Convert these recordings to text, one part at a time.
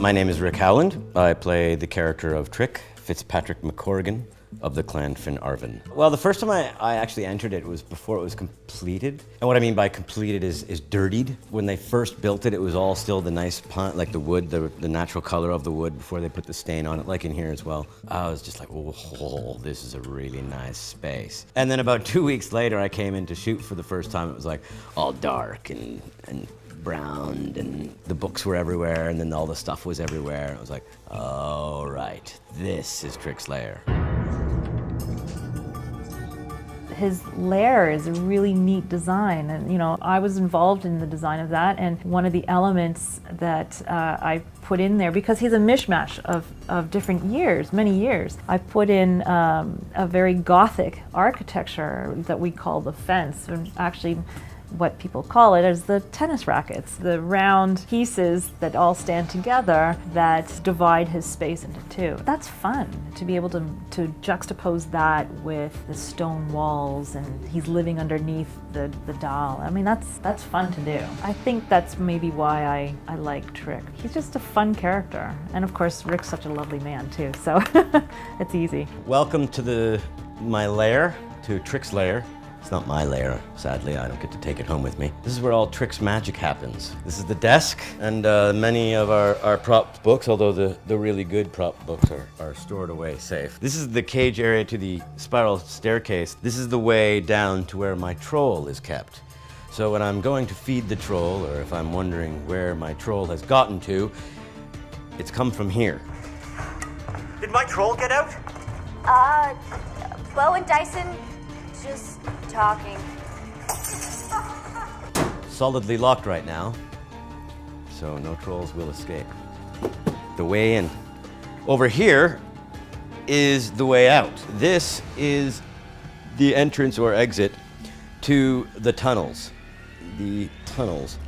My name is Rick Howland. I play the character of Trick, Fitzpatrick McCorrigan of the clan Finarvin. Well, the first time I actually entered it was before it was completed. And what I mean by completed is dirtied. When they first built it, it was all still the nice like the wood, the natural color of the wood before they put the stain on it, like in here as well. I was just like, oh, this is a really nice space. And then about 2 weeks later, I came in to shoot for the first time. It was like all dark and brown, and the books were everywhere, and then all the stuff was everywhere. I was like, oh, right, this is Trick's lair. His lair is a really neat design, and you know, I was involved in the design of that, and one of the elements that I put in there, because he's a mishmash of different years, many years, I put in a very Gothic architecture that we call the fence, and actually what people call it is the tennis rackets, the round pieces that all stand together that divide his space into two. That's fun, to be able to juxtapose that with the stone walls, and he's living underneath the doll. I mean, that's fun to do. I think that's maybe why I like Trick. He's just a fun character. And of course, Rick's such a lovely man too, so it's easy. Welcome to my lair, to Trick's lair. It's not my lair, sadly. I don't get to take it home with me. This is where all Trick's magic happens. This is the desk, and many of our prop books, although the really good prop books are stored away safe. This is the cage area to the spiral staircase. This is the way down to where my troll is kept. So when I'm going to feed the troll, or if I'm wondering where my troll has gotten to, it's come from here. Did my troll get out? Bo and Dyson, just talking. Solidly locked right now, so no trolls will escape. The way in. Over here is the way out. This is the entrance or exit to the tunnels.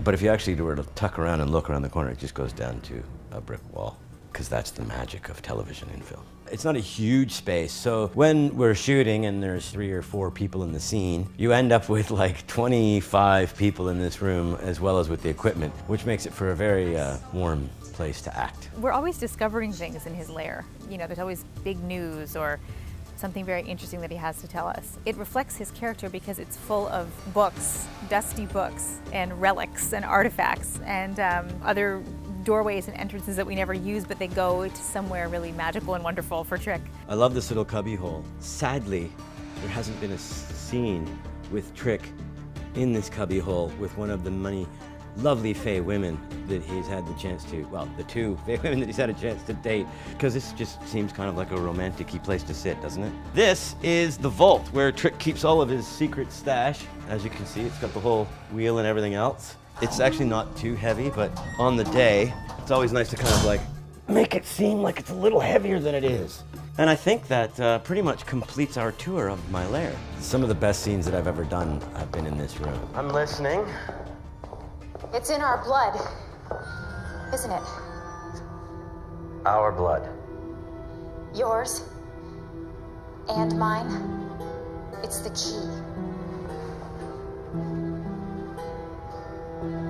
But if you actually were to tuck around and look around the corner, it just goes down to a brick wall, because that's the magic of television and film. It's not a huge space, so when we're shooting and there's 3 or 4 people in the scene, you end up with like 25 people in this room, as well as with the equipment, which makes it for a very warm place to act. We're always discovering things in his lair. You know, there's always big news or something very interesting that he has to tell us. It reflects his character because it's full of books, dusty books, and relics and artifacts, and other doorways and entrances that we never use, but they go to somewhere really magical and wonderful for Trick. I love this little cubby hole. Sadly, there hasn't been a scene with Trick in this cubby hole with one of the many lovely FAE women that he's had the chance to, well, the 2 FAE women that he's had a chance to date, because this just seems kind of like a romantic-y place to sit, doesn't it? This is the vault where Trick keeps all of his secret stash. As you can see, it's got the whole wheel and everything else. It's actually not too heavy, but on the day, it's always nice to kind of like make it seem like it's a little heavier than it is. And I think that pretty much completes our tour of my lair. Some of the best scenes that I've ever done have been in this room. I'm listening. It's in our blood, isn't it? Our blood. Yours and mine. It's the key.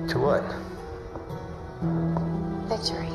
To what? Victory.